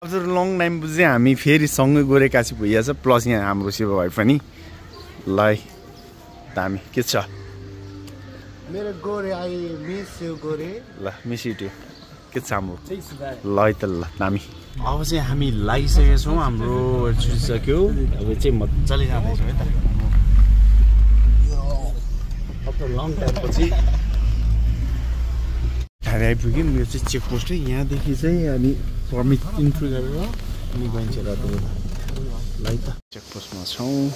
हजुर long time पछि हामी फेरि सँगै गोरेकासी भइहाल्छ प्लस यहाँ हाम्रो शिव भाइ पनि ल दामी के छ मेरो गोरे आई मिस यु गोरे ल मिस यु टु के छ हाम्रो ल है त ल दामी अब चाहिँ हामी लागिसकेका छौँ हाम्रो छुटिसक्यो अब चाहिँ मजाले जाँदैछौँ है त अब लङ टाइम पछि हामी आइपुग्यौँ यो चाहिँ चेकपोस्ट है यहाँदेखि चाहिँ हामी पर्मिट इन्ट्री गरेर अनि गइन्छ र ल है त चेकपोस्टमा छौँ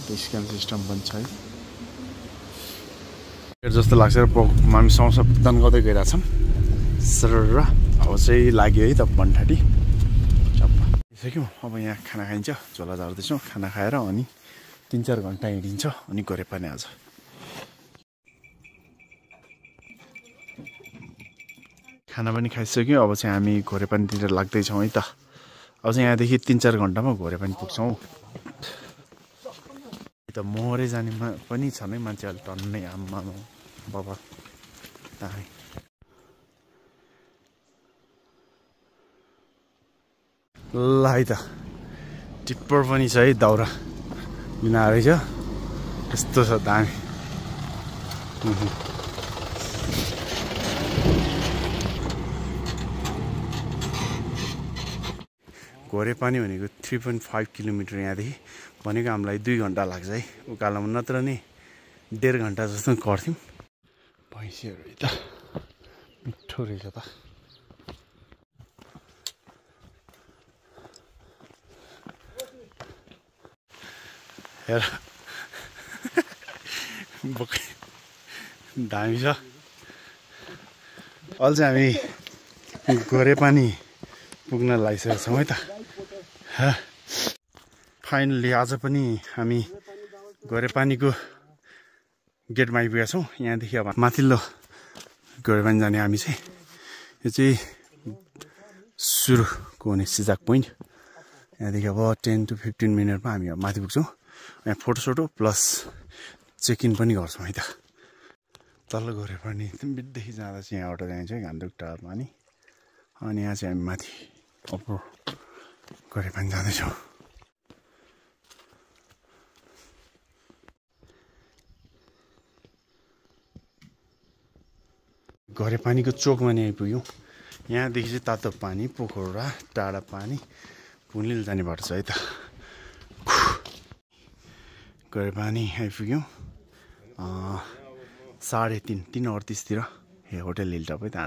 स्क्यान सिस्टम पनि छ है जस्तो लाग्छ र हामी समस्या भुक्तान गर्दै गइरहेछौँ सर र अब चाहिँ लाग्यो है त बनठाटी सक्यौँ अब यहाँ खाना खाइन्छ झोला झार्दैछौँ खाना खाएर अनि 3-4 घन्टा हिँडिन्छ अनि गोरेपानी आज खाना पनि खाइसक्यौँ अब चाहिँ हामी गोरेपानीतिर लाग्दैछौँ है त अब चाहिँ यहाँदेखि 3-4 घन्टामा गोरेपानी पुग्छौँ त मरे जाने पनि छन् है मान्छे अहिले टन्नै आम्मा बाबा दामी ल है त टिप्पर पनि छ है दाउरा लिन आएछ यस्तो छ दामी गोरेपानी भनेको 3.5 किलोमिटर यहाँदेखि भनेको हामीलाई 2 घन्टा लाग्छ है उकालोमा नत्र नि 1.5 घन्टा जस्तो गर्थ्यौँ भैँसीहरू है त मिठो रहेछ त हेर दामी छ अहिले चाहिँ हामी गोरेपानी पुग्न लागिसकेका छौँ है त फाइनली आज पनि हामी गोरेपानीको गेटमा आइपुगेका छौँ यहाँदेखि अब माथिल्लो गोरेपानी जाने हामी चाहिँ यो चाहिँ सुरुको हुने सिजाक पोइन्ट यहाँदेखि अब 10 to 15 मिनटमा हामी अब माथि पुग्छौँ यहाँ फोटोसोटो प्लस चेक इन पनि गर्छौँ है त तल गोरेपानी बिचदेखि जाँदा चाहिँ यहाँबाट जान्छ घान्दुक टारमा नि अनि यहाँ चाहिँ हामी माथि अब गोरेपानी जाँदैछौँ गोरेपानीको चोकमा नि आइपुग्यौँ यहाँदेखि चाहिँ तातो पानी पोखरा टाढा पानी पुनिल जाने बाटो छ है त गोरेपानी आइपुग्यौँ 3:30 तिर ए होटल हिलटप है त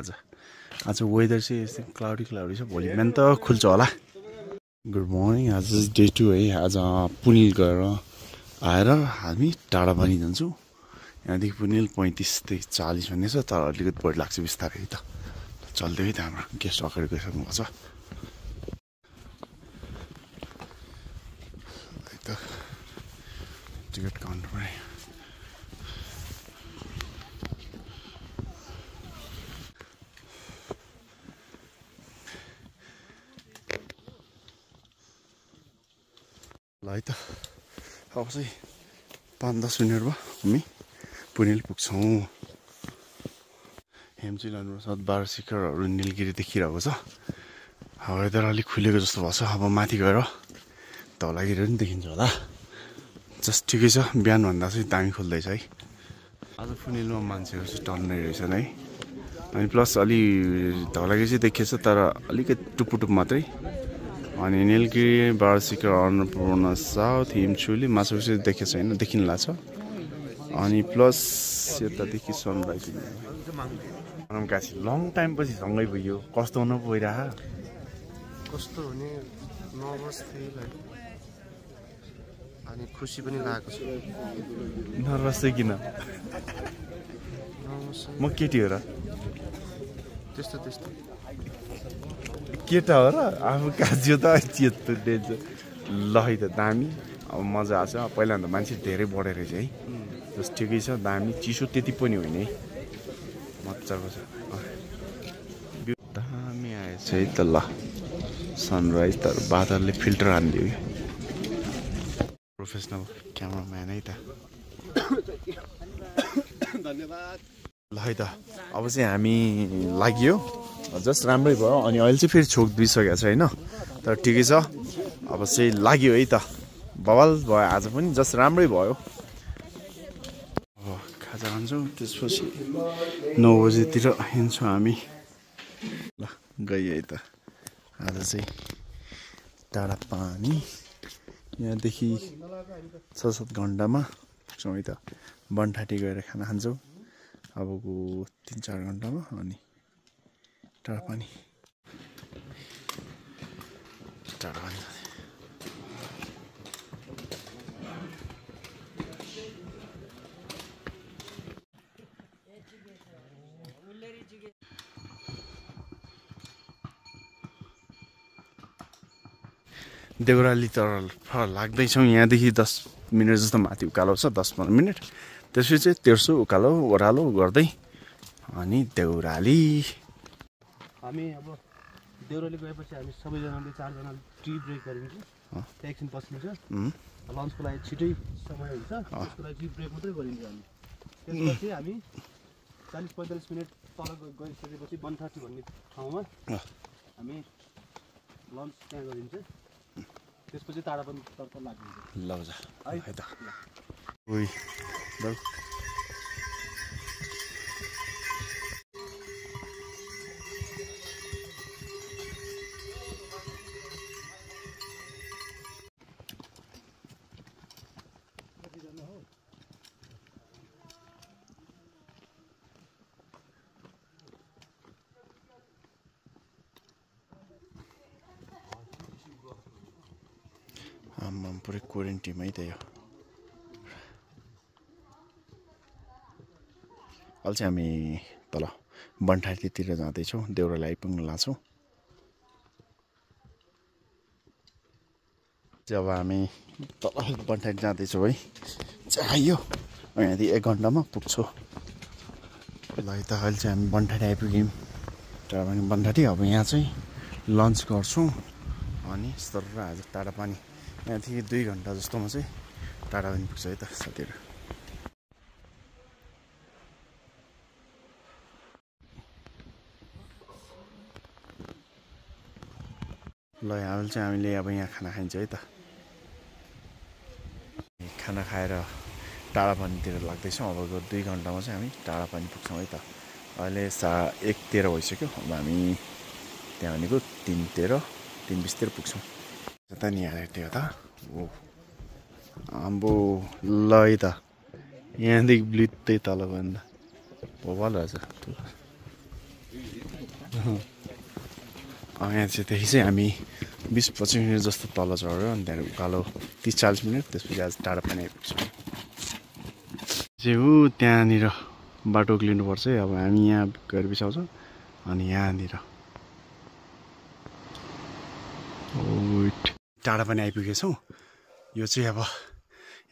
आज वेदर चाहिँ यस्तै क्लाउडी छ भोलि बिहान त खुल्छ होला गुड मर्निङ आज डे 2 है आज पुनिल गएर आएर हामी टाढा पनि जान्छौँ यहाँदेखि पुनिल 35 देखि 40 भन्ने छ तर अलिकति बढी लाग्छ बिस्तारै है त चल्दै है त हाम्रो गेस्ट अगाडि गइसक्नु भएको छ टिकट काउन्टरमा ल है त अब चाहिँ 5-10 मिनट भयो हामी पुनिल पुग्छौँ हेमचिल अनुसार 12 शिखरहरू निलगिरी देखिरहेको छ वेदर अलिक खुलेको जस्तो भएको छ अब माथि गएर धौलागिरी पनि देखिन्छ होला जस्ट ठिकै छ बिहानभन्दा चाहिँ दामी खोल्दैछ है आज पुनिलमा मान्छेहरू चाहिँ टन्नै रहेछन् है अनि प्लस अलि धौलागिरी चाहिँ देखिएछ तर अलिकति टुपुटुप मात्रै अनि निलगिरी 12 शिखर अन्नपूर्ण साउथ हिमचुली माछापुछी देखेको छैन देखिन लाग्छ अनि प्लस यतादेखि सनराइज काशी लङ टाइम पछि सँगै भयो कस्तो हुन गइरह कस्तो हुने नर्भस थिएँ अनि खुसी पनि लागेको छ नर्भस चाहिँ किन म केटी हो र त्यस्तो केटा हो र आफू काजियो त चेतो डेन्जर ल है त दामी अब मजा आछ पहिलाभन्दा मान्छे धेरै बढेर रहेछ है जस ठिकै छ दामी चिसो त्यति पनि होइन है मजाको छ दामी आएछ है त ल सनराइज त बादलले फिल्टर हानिदियो कि प्रोफेसनल क्यामराम्यान है त धन्यवाद ल है त अब चाहिँ हामी लाग्यो जस्ट राम्रै भयो अनि अहिले चाहिँ फेरि छोक दुइसकेको छ होइन तर ठिकै छ अब चाहिँ लाग्यो है त बवाल भयो आज पनि जस्ट राम्रै भयो अब खाजा खान्छौँ त्यसपछि 9 बजेतिर हिँड्छौँ हामी ल गयो है त आज चाहिँ टाढा पानी यहाँदेखि 6-7 घन्टामा पुग्छौँ है त बनठाटी गएर खाना खान्छौँ अबको 3-4 घन्टामा अनि टाढा पानी देउराली तर्फ लाग्दैछौँ यहाँदेखि 10 मिनट जस्तो माथि उकालो छ 10-15 मिनट त्यसपछि चाहिँ तेर्सो उकालो ओह्रालो गर्दै अनि देउराली हामी अब देउराली गएपछि हामी सबैजनाले 4 जना टी ब्रेक गरिन्छ त्यहाँ एकछिन बस्नुहुन्छ लन्चको लागि छिटै समय हुन्छ त्यसको लागि टी ब्रेक मात्रै गरिन्छ हामी त्यसपछि हामी 40-45 मिनट तल गइसकेपछि बनठाटी भन्ने ठाउँमा हामी लन्च त्यहाँ गरिन्छ त्यसपछि टाढापन तर्फ लाग्छ ल जा है त ओइ ल आम्मा पुरै क्वारेन्टिनमै त यो अहिले चाहिँ हामी तल बनठाटीतिर जाँदैछौँ देउराली आइपुग्न लाग्छौँ जब हामी तल बनठाटी जाँदैछौँ है चाहियो यहाँदेखि 1 घन्टामा पुग्छौँ ल है त अहिले चाहिँ हामी बनठाटी आइपुग्यौँ बनठाटी अब यहाँ चाहिँ लन्च गर्छौँ अनि सर आज टाढा पानी यहाँदेखि 2 घन्टा जस्तोमा चाहिँ टाढा पनि पुग्छ है त साथीहरू ल यहाँ चाहिँ हामीले अब यहाँ खाना खाइन्छ है त खाना खाएर टाढा पानीतिर लाग्दैछौँ अबको 2 घन्टामा चाहिँ हामी टाढा पानी पुग्छौँ है त अहिले 1:13 भइसक्यो अब हामी त्यहाँ भनेको 3:20तिर पुग्छौँ त नि त्यो त ओ आम्बो ल है त यहाँदेखि ब्लित्तै तल भन्दा भोबाल रहेछ यहाँ चाहिँ देखि चाहिँ हामी 20-25 मिनट जस्तो तल चढ्यो अनि त्यहाँदेखि उकालो 30-40 मिनट त्यसपछि आज टाढा पानी आइपुग्छौँ चाहिँ ऊ त्यहाँनिर बाटो उक्लिनुपर्छ है अब हामी यहाँ गएर बिसाउँछौँ अनि यहाँनिर टाढा पनि आइपुगेछौँ यो चाहिँ अब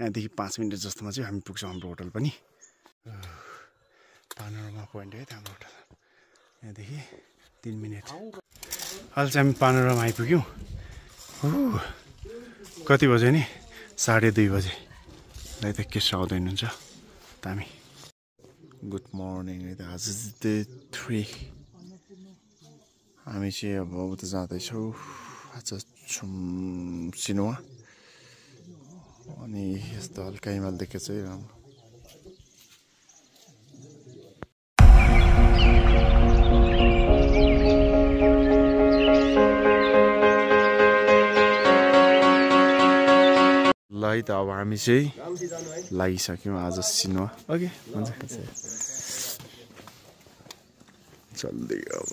यहाँदेखि 5 मिनट जस्तोमा चाहिँ हामी पुग्छौँ हाम्रो होटल पनि पानोरमा पोइन्ट है हाम्रो होटल यहाँदेखि 3 मिनट अहिले चाहिँ हामी पानोरमा आइपुग्यौँ कति बज्यो नि 2:30 बजे दाइ त के साउद हुनुहुन्छ दामी गुड मर्निङ है त आज चाहिँ 3 हामी चाहिँ अब उता जाँदैछौँ आज सिनुवा अनि यस्तो हल्का हिमाल देखेको चाहिँ राम्रो ल है त अब हामी चाहिँ लागिसक्यौँ आज सिनुवा ओके हुन्छ जल्दी अब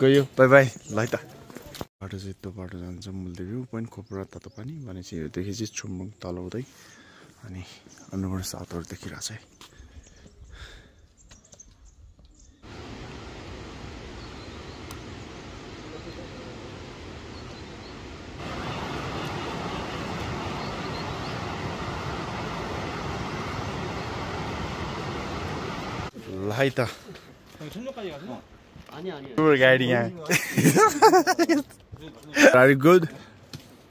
गयो बाई बाई ल है त बाटो चाहिँ यस्तो बाटो जान्छ मूलदेवी पोइन्ट खोपरा तातो पानी भनेपछि हेर्दाखेरि चाहिँ छुम्बुङ तल हुँदै अनि अन्नपूर्ण सातहरू देखिरहेको छ है ल है त गाडी यहाँ Are you good?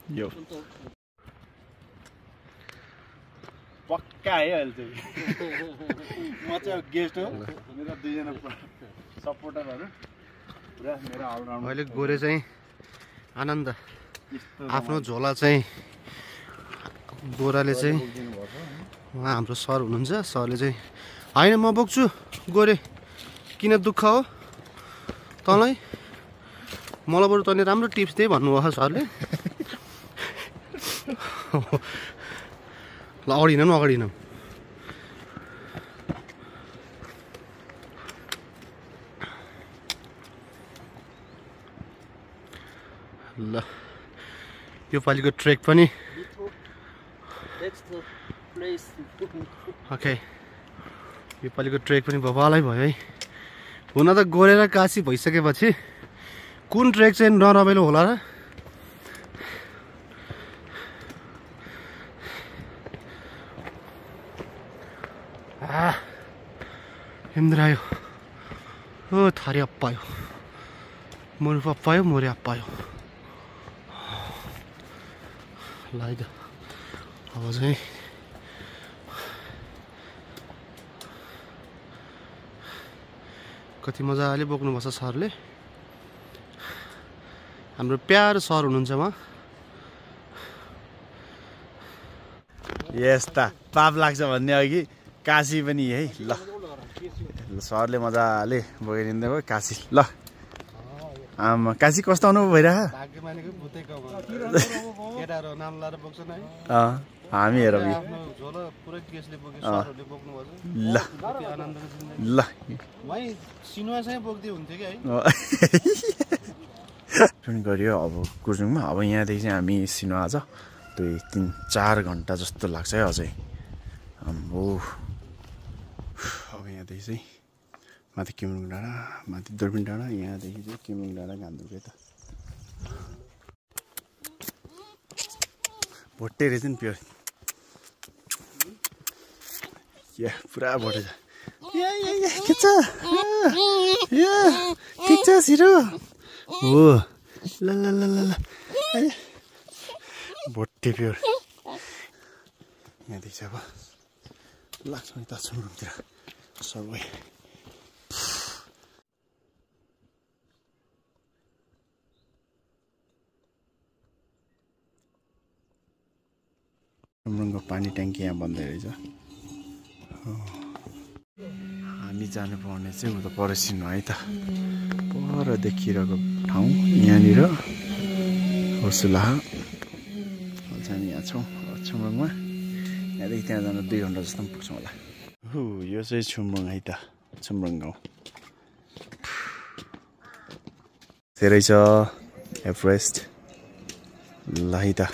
Yo. पक्का है अहिले चाहिँ म चाहिँ गेस्ट हो मेरो दुईजना सपोर्टरहरू पुरा मेरो अलराउन्ड अहिले गोरे चाहिँ आनन्द आफ्नो झोला चाहिँ गोराले चाहिँ उहाँ हाम्रो सर हुनुहुन्छ सरले चाहिँ होइन म बोक्छु गोरे किन दुःख हो तँलाई मलाई बरु तँले राम्रो टिप्स दिए भन्नुभयो सरले ल अगाडि हिँडौँ अगाडि हिँडौँ ल यो पालिको ट्रेक पनि ओके यो पालिको ट्रेक पनि बबालै भयो है हुन त गोरेर काशी भइसकेपछि कुन ट्रेक चाहिँ नरमाइलो होला र 힘들어요. 다리 아파요. 무릎 아파요. 머리 아파요. 라이드 아버지 कति मजाले बोक्नुपर्छ सरले हाम्रो प्यारो सर हुनुहुन्छ उहाँ यस्ता पाप लाग्छ भन्ने अघि काशी पनि है ल सरले मजाले बोकिदिँदै भयो काशी ल आमा काशी कस्तो अनुभव भइरहेको हामी हेरौँ ल ल सुन गऱ्यो अब कुर्जुङमा अब यहाँदेखि चाहिँ हामी सिनुवा छ 2-3-4 घन्टा जस्तो लाग्छ है अझै हो अब यहाँदेखि चाहिँ माथि किमुङ डाँडा माथि दुर्बिन डाँडा यहाँदेखि चाहिँ किमुङ डाँडा गान्तोक है त भोटे रहेछ नि प्योर या पुरा भोटे छ खिच्छ खिच्छ छिरो हो ल ल ल ल भोटे प्योर यहाँदेखि चाहिँ अब लाग्छ नि त सुरुतिर सबै सुमरङको पानी ट्याङ्की यहाँ बन्दै रहेछ हामी जानुपर्ने चाहिँ उता परसिनु है त पर देखिरहेको ठाउँ यहाँनिर होसुलाहा हामी यहाँ छौँ छुमरङमा यहाँदेखि त्यहाँ जान 2 घन्टा जस्तो पनि पुग्छौँ होला हो यो चाहिँ छुमरङ है त छुमरङ गाउँ धेरै छ एभरेस्ट ल है त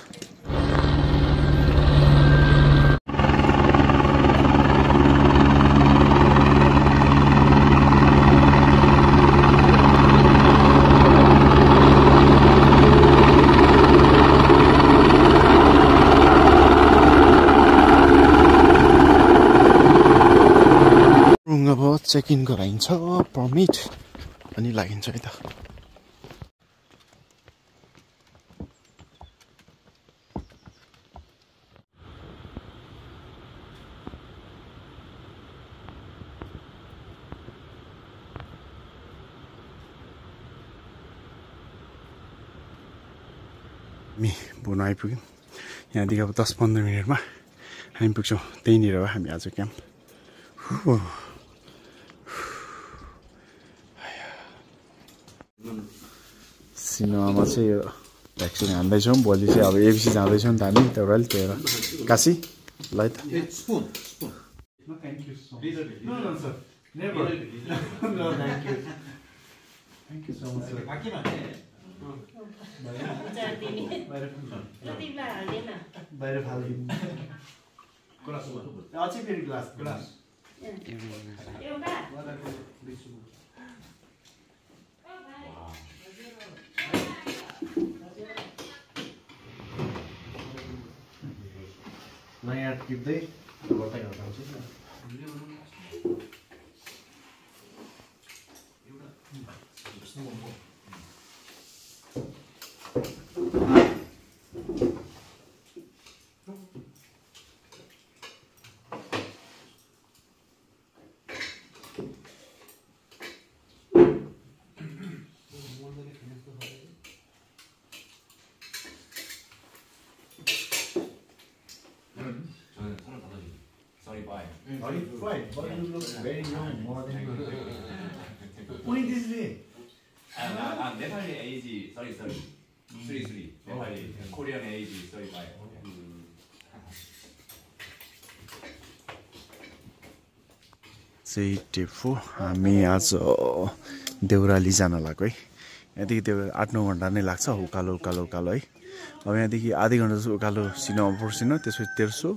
चेक इन गराइन्छ पर्मिट अनि लागिन्छ है त हामी बोन आइपुग्यौँ यहाँदेखि अब 10-15 मिनटमा हामी पुग्छौँ त्यहीँनिर हो हामी आज क्याम्प सिनेमामा चाहिँ यो भ्याक्सिन हान्दैछौँ भोलि चाहिँ अब एबिसी जाँदैछौँ नि त हामी त्यो भएर त्यही भएर काशी ल है त नयाँ टिप्दै गर्दै हटाउँछु Right, but you look very young, more than you. Point is there. Nepali age, sorry, 33. Nepali, Korean age, 35. टिफो हामी आज देउराली जान लाग्यो है यहाँदेखि त्यो 8-9 घन्टा नै लाग्छ उकालो है अब यहाँदेखि आधी घन्टा जस्तो उकालो सिनो पर्सिनो त्यसपछि तेर्सो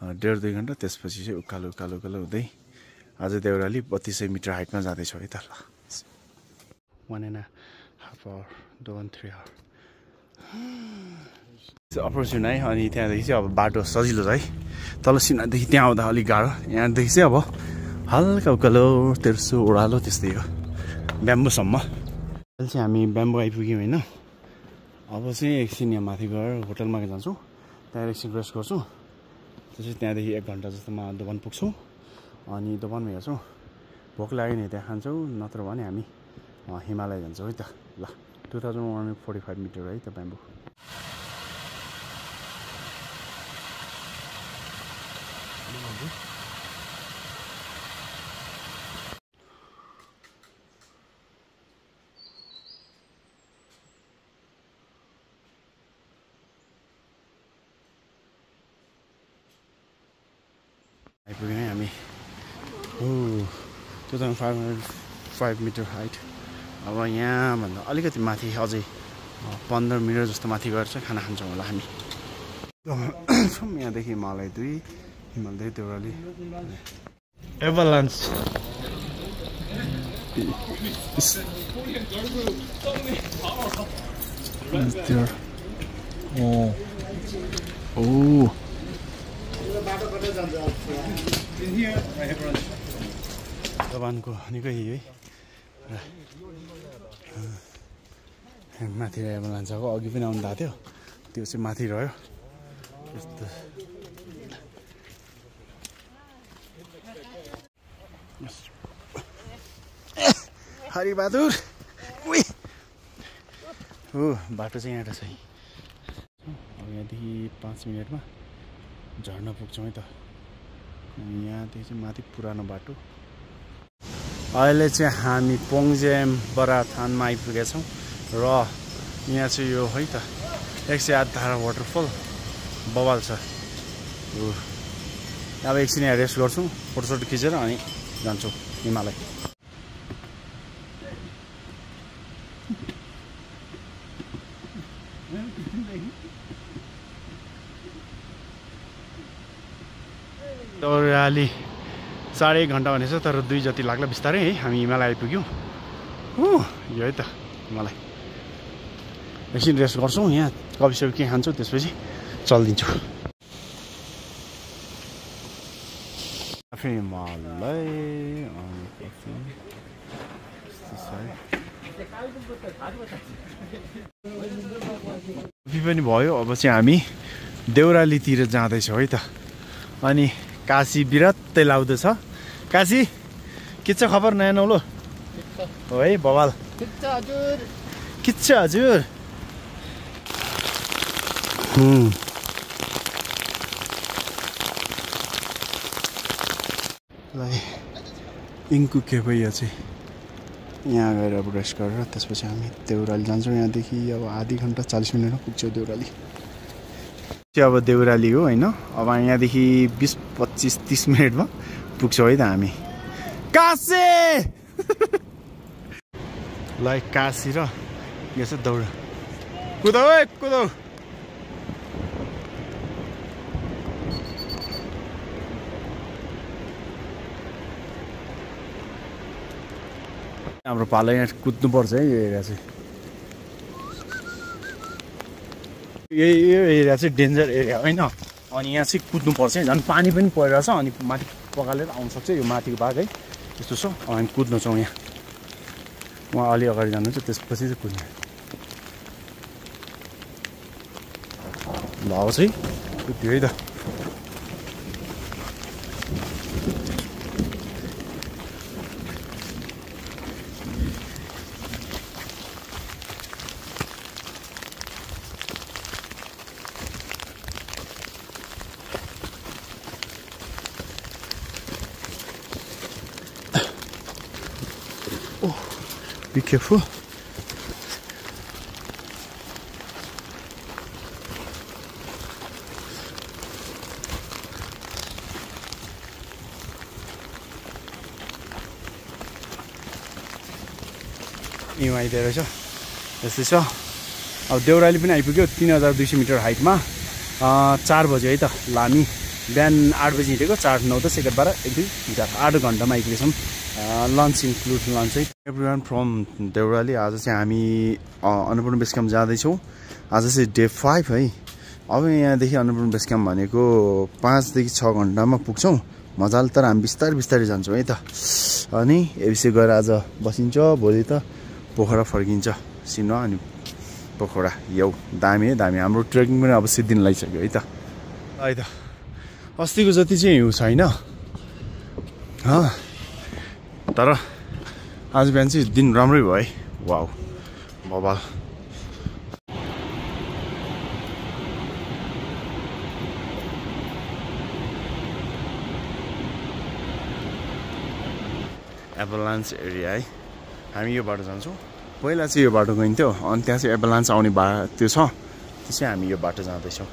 1.5-2 घन्टा त्यसपछि चाहिँ उकालो हुँदै आज देउराली 3200 मिटर हाइटमा जाँदैछौँ है त ल 1.5 hour 2-3 hour अप्रोच है अनि त्यहाँदेखि चाहिँ अब बाटो सजिलो छ है तल सिनादेखि त्यहाँ आउँदा अलिक गाह्रो यहाँदेखि चाहिँ अब हल्का उकालो तेर्सो ओह्रालो त्यस्तै हो ब्याम्बोसम्म अहिले चाहिँ हामी ब्याम्बो आइपुग्यौँ होइन अब चाहिँ एकछिन यहाँ माथि गएर होटलमा जान्छौँ त्यहाँ एकछिन रेस्ट गर्छौँ त्यसपछि त्यहाँदेखि 1 घन्टा जस्तोमा दोकान पुग्छौँ अनि दोकानमा हेर्छौँ भोक लाग्यो नि त्यहाँ खान्छौँ नत्र भने हामी हिमालय जान्छौँ है त ल 2145 मिटर है त ब्याम्बो आइपुग्यौँ है हामी 2505 मिटर हाइट अब यहाँभन्दा अलिकति माथि अझै 15 मिटर जस्तो माथि गएर चाहिँ खाना खान्छौँ होला हामी यहाँदेखि हिमालय 2 हिमालय देउराली एभलान्स दोकानको निकै है माथि रहेको लान्छको अघि पनि आउनु भएको थियो त्यो चाहिँ माथि रह्यो यस्तो हरिबहादुर हो बाटो चाहिँ यहाँ छ है अब यहाँदेखि 5 मिनटमा झर्ना पुग्छौँ है त यहाँदेखि चाहिँ माथि पुरानो बाटो अहिले चाहिँ हामी पोङजेम बराथानमा आइपुगेका छौँ र यहाँ चाहिँ यो है त 108 धारा वाटरफल बवाल छ अब एकछिन यहाँ रेस्ट गर्छौँ फोटोसोटो खिचेर अनि जान्छौँ हिमालय देउराली 1.5 घन्टा भनेछ तर 2 जति लाग्ला बिस्तारै है हामी हिमालय आइपुग्यौँ यो है त हिमालय एकछिन रेस्ट गर्छौँ यहाँ कफी के खान्छौँ त्यसपछि चलिदिन्छौँ हिमालय कफी पनि भयो अब चाहिँ हामी देउरालीतिर जाँदैछौँ है त अनि काशी बिरात्तै लाउँदैछ काशी के छ खबर नयाँ नौलो हो है बवाल के छ हजुर इङ्कु के भइया चाहिँ यहाँ गएर अब रेस्ट गरेर त्यसपछि हामी देउराली जान्छौँ यहाँदेखि अब आधी घन्टा 40 मिनटमा पुग्छौँ देउराली अब देउराली हो होइन अब यहाँदेखि 20-25-30 मिनटमा पुग्छौँ है त हामी काशी ल काशी र यो चाहिँ दौड कुदौ कुदौ हाम्रो पालो यहाँ कुद्नुपर्छ है यो एरिया चाहिँ यो एरिया चाहिँ डेन्जर एरिया होइन अनि यहाँ चाहिँ कुद्नुपर्छ है झन् पानी पनि परिरहेछ अनि माथि पगालेर आउनसक्छ यो माथिको भाग है त्यस्तो छ हामी कुद्छौँ यहाँ उहाँ अलि अगाडि जानुहुन्छ त्यसपछि चाहिँ कुद्ने भाउ चाहिँ कुद्यो है त Oh, be careful. यहाँ आइदिएर रहेछ यस्तै छ अब देउराली पनि आइपुग्यो 3200 मिटर हाइटमा 4 बज्यो है त ल हामी बिहान 8 बजी हिँडेको 4 9 10 11 12 1 2 4 8 घन्टामा आइपुगेछौँ लन्च इन्क्लुड लन्च चाहिँ एभ्रिवान फ्रम देउराली आज चाहिँ हामी अन्नपूर्ण बेस क्याम्प जाँदैछौँ आज चाहिँ डे 5 है अब यहाँदेखि अन्नपूर्ण बेस क्याम्प भनेको 5 देखि 6 घन्टामा पुग्छौँ मजाले तर हामी बिस्तारै बिस्तारै जान्छौँ है त अनि एबिसी गएर आज बसिन्छ भोलि त पोखरा फर्किन्छ सिनो अनि पोखरा यौ दामी है दामी हाम्रो ट्रेकिङ पनि अब 7 दिन लागिसक्यो है त अस्तिको जति चाहिँ हिउँ छैन तर आज बिहान चाहिँ दिन राम्रै भयो है वाउ बबाल एभलान्स एरिया है हामी यो बाटो जान्छौँ पहिला चाहिँ यो बाटो गइन्थ्यो अनि त्यहाँ चाहिँ एभलान्स आउने त्यो छ त्यसै हामी यो बाटो जाँदैछौँ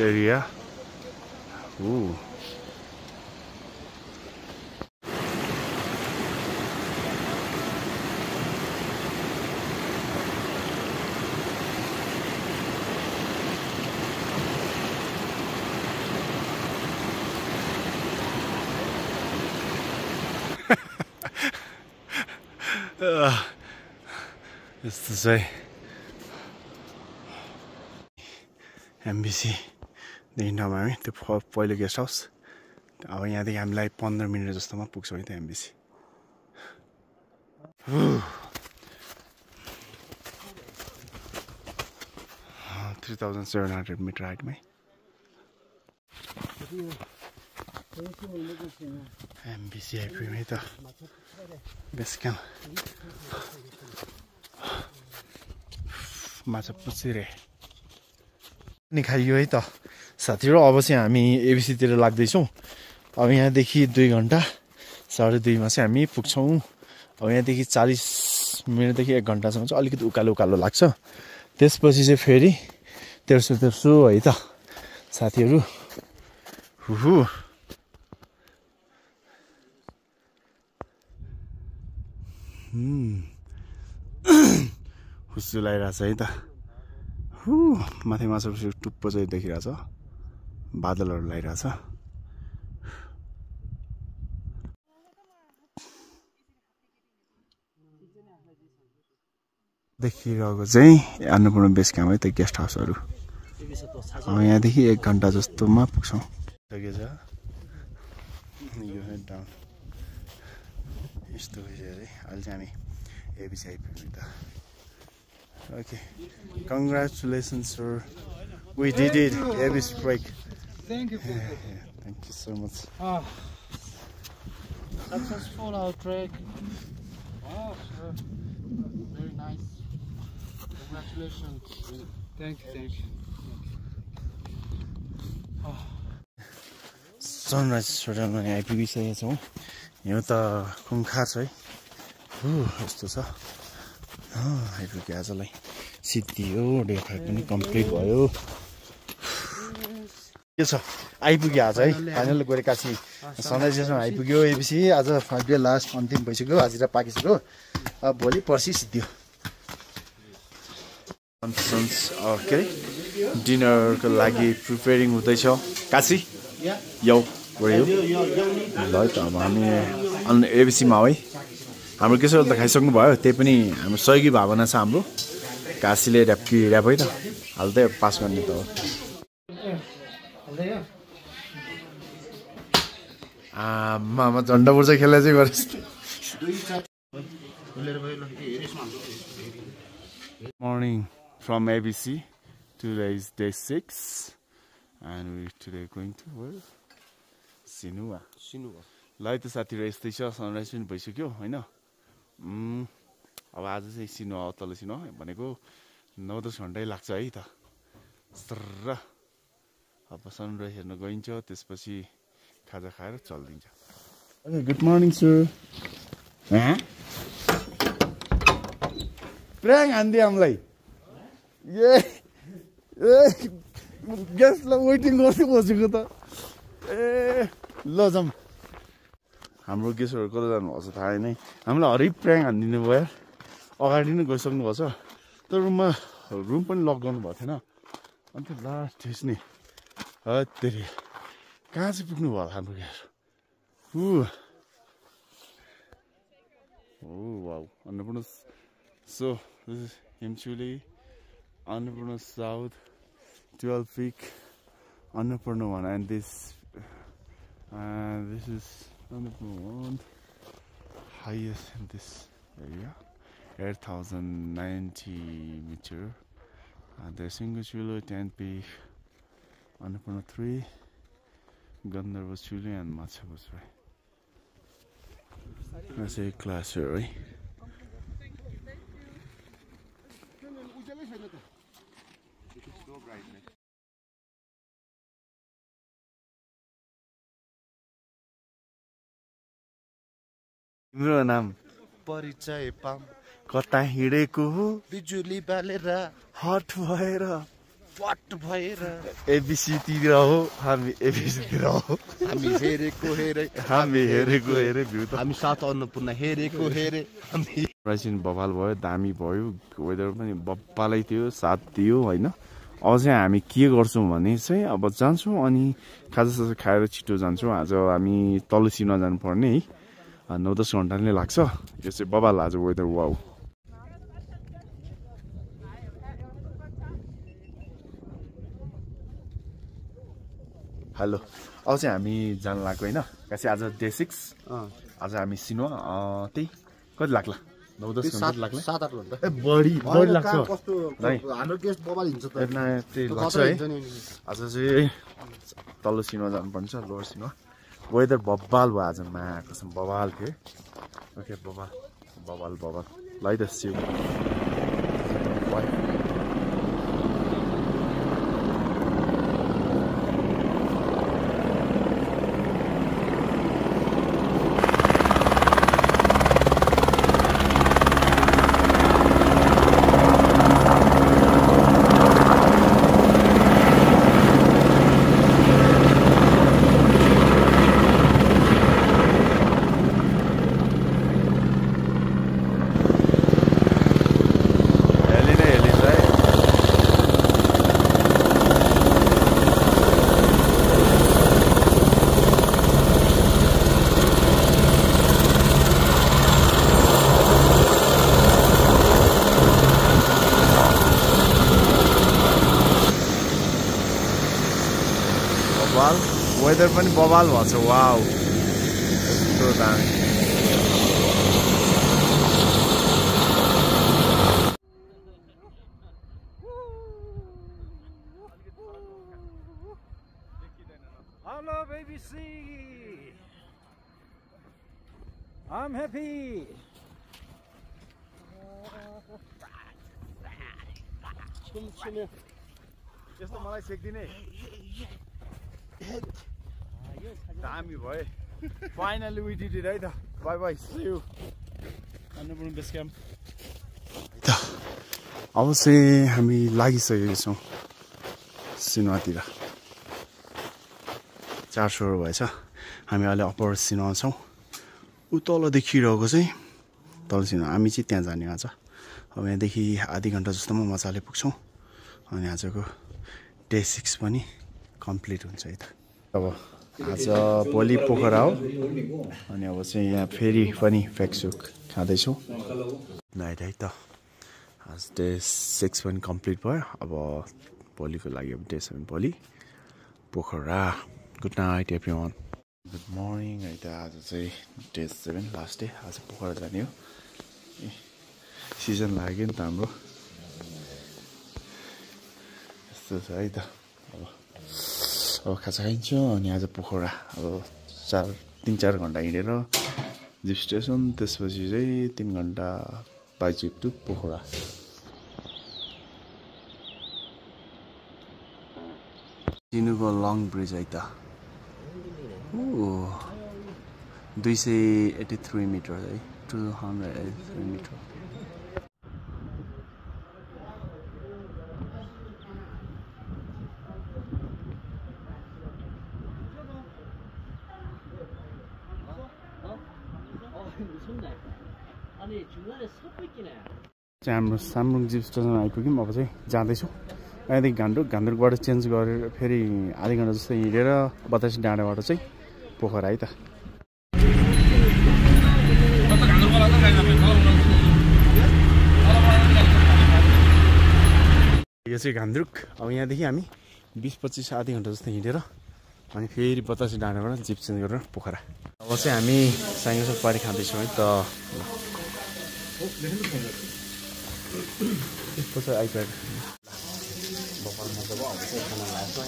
area. Ooh. It's to say MBC देखि अब हामी त्यो पहिलो गेस्ट हाउस अब यहाँदेखि हामीलाई 15 मिनट जस्तोमा पुग्छौँ है त एमबिसी 3700 मिटर हाइटमै एमबिसी आइपुग्यौँ है त बेस क्याम्प माछा पुछिरे नि खाइयो है त साथीहरु अब चाहिँ हामी एबिसी तिर लाग्दैछौँ अब यहाँदेखि 2 घण्टा 2:30 मा चाहिँ हामी पुग्छौँ अब यहाँदेखि 40 मिनेटदेखि 1 घण्टासम्म चाहिँ अलिकति उकालो उकालो लाग्छ त्यसपछि चाहिँ फेरि तेर्सो है त साथीहरु हुहु हुस्सु लागिरहेछ है त माथि माछा टुप्पो चाहिँ देखिरहेछ बादलहरु लागिरहेछ देखिरहेको चाहिँ अन्नपूर्ण बेस क्याम्प है त गेस्ट हाउसहरु अब यहाँदेखि 1 घण्टा जस्तोमा पुग्छौँ यो हेड डाउन यस्तो भइसक्यो है अहिले चाहिँ हामी एबिसी आइपुग्यौँ त Okay, congratulations, sir. We did it. Abyss break. Thank you. Thank you so much. Successful our trek. Wow, sir. Very nice. Congratulations. Thank you. Sunrise होटलमा आइपुगिसकेका छौँ यो त खुङखार छ है यस्तो छ आइपुग्यो आजलाई सिद्धियो डे 5 पनि कम्प्लिट भयो के छ आइपुग्यो आज है फाइनल गोरेकासी सनराइजमा आइपुग्यो एबिसी आज 5 डे लास्ट अन्तिम भइसक्यो हाजिरा पाकिसक्यो अब भोलि पर्सि सिद्धियो के डिनरको लागि प्रिपेयरिङ हुँदैछ काशी यौ गयो ल त अब हामी एबिसीमा हो है हाम्रो के छ त खाइसक्नु भयो त्यही पनि हाम्रो सहयोगी भावना छ हाम्रो काशीले ऱ्यापकी ऱ्याप है त हाल्दै पास गर्ने त हो आमा झन्डा बुर्जा खेल्दा चाहिँ गरेछ Morning from ABC. Today is day 6 and we today going to where? Sinua. Lai त साथीहरु यस्तै छ सनराइज पनि भइसक्यो हैन अब आज चाहिँ सिनुवा तल सिनुवा भनेको 9-10 घण्टै लाग्छ है त सर्र अब सनराइज हेर्न गइन्छ त्यसपछि खाजा खाएर चल्दिन्छ Okay, good morning sir. Prank हान्दिए हामीलाई गेस्टलाई वेटिङ गर्दै बसेको त ल जाऊँ हाम्रो गेस्टहरु कता जानुभएको छ थाहा नै हामीलाई हरेक प्र्याङ्क हान्दिनु भयो यार अगाडि नै गइसक्नु भएको छ तर रुममा रुम पनि लक गर्नु भएको थिएन अन्त लास्ट नि हत्तेरी कहाँ चाहिँ पुग्नु भयो हाम्रो guest Oh wow, Annapurna. So this is Himchuli, Annapurna South, 12 Peak, Annapurna 1, and this is Annapurna 1, highest in this area, 8,090 meter. There's Singachulu, 10 Peak, Annapurna 3, Gandharva Chuli, and Matsabusrai. That's a class here, right? तिम्रो नाम परिचय palm कता हिँडेको हो बिजुली बालेर hot भएर पट भएर एबिसी तिर हो हामी एबिसी तिर हो हामी हेरेको हेरे भ्यू त हामी साथ अन्नपूर्ण हेरेको हेरे हामी प्राइसिन बवाल भयो दामी भयो वेदर पनि बप्पालै थियो साथ दियो हैन अझै हामी के गर्छौं भने चाहिँ अब जान्छौं अनि खाजासाजा खाएर छिटो जान्छौं आज हामी तल्लो सिनमा जानु पर्ने है 9-10 घण्टा नै लाग्छ यो चाहिँ बवाल आज वेदर वाउ हेलो अब चाहिँ हामी जान लाग्यो हैन kasi आज डे 6 आज हामी सिनो त्यही कति लाग्ला 9-10 घण्टा लाग्ला 7-8 घण्टा ए बढी लाग्छ कस्तो हाम्रो गेस्ट बबाल हिन्छ त त्यही लाग्छ है आज चाहिँ तल्लो सिनो जानु पर्छ लोवर सिनो वेदर बब्बाल भयो आज मा कसम बवाल थियो ओके बवाल लाइक द सी वेदर पनि बवाल भएको छ वाउ यस्तो दामी Hello BBC, I'm happy. यस्तो मलाई सेक्दिने दामी भयो फाइनली वी डिड इट है त bye bye C you Annapurna base camp अब चाहिँ हामी लागिसकेका छौँ सिनुवातिर 400 भएछ हामी अहिले अप्पर सिनुवा छौँ उ तल देखिरहेको चाहिँ तल सिनुवा हामी चाहिँ त्यहाँ जाने आज अब यहाँदेखि आधी घन्टा जस्तोमा मजाले पुग्छौँ अनि आजको डे 6 पनि कम्प्लिट हुन्छ है त अब आज भोलि पोखरा हो अनि अब चाहिँ यहाँ फेरि पनि फेक्सुक खाँदैछौँ नाइट है त आज डे 6 पनि कम्प्लिट भयो अब भोलिको लागि अब डे 7 भोलि Pokhara good night everyone good morning है त आज चाहिँ डे 7 लास्ट डे आज पोखरा जाने हो सिजन लाग्यो नि त हाम्रो यस्तो छ है त अब खाजा खाइन्छ अनि आज पोखरा अब 3-4 घन्टा हिँडेर जिप स्टेसन त्यसपछि चाहिँ 3 घन्टा बाइ जिप टु पोखरा दिनुको लङ ब्रिज है त 283 मिटर है 283 मिटर हाम्रो सामरुङ जिप स्टेसन आइपुग्यौँ अब चाहिँ जाँदैछौँ यहाँदेखि घान्द्रुकबाट चेन्ज गरेर फेरि आधा घन्टा जस्तो हिँडेर बतासे डाँडाबाट चाहिँ पोखरा है त यो चाहिँ घान्द्रुक अब यहाँदेखि हामी 20-25 आधा घन्टा जस्तो हिँडेर अनि फेरि बतासे डाँडाबाट जिप चेन्ज गरेर पोखरा अब चाहिँ हामी साङ्गे सुपारी खाँदैछौँ है त त्यसको चाहिँ iPad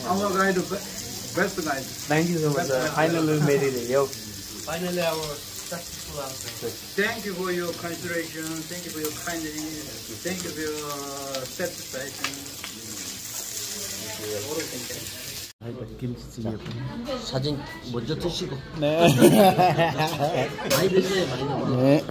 Our guide, best guide. Thank you so much. Finally we made it. Yo. Finally, our successful answer. Thank you for your consideration. Thank you for your kindness. Thank you for your satisfaction. 사진 먼저 드시고. 네. 많이 드세요, 많이. 네.